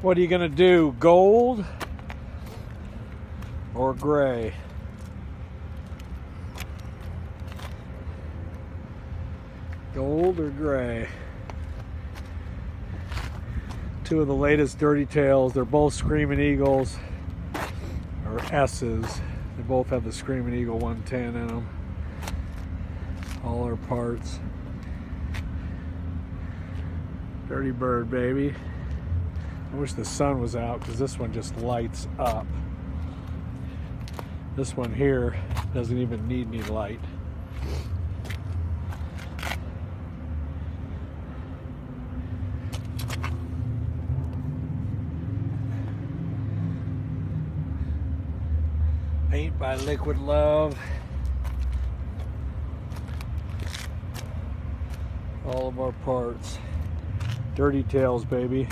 What are you gonna do? Gold or gray? Gold or gray? Two of the latest Dirtytails. They're both Screaming Eagles, or S's. They both have the Screaming Eagle 110 in them. All our parts. Dirty bird, baby. I wish the sun was out because this one just lights up. This one here doesn't even need any light. Paint by Liquid Love. All of our parts. Dirtytails, baby.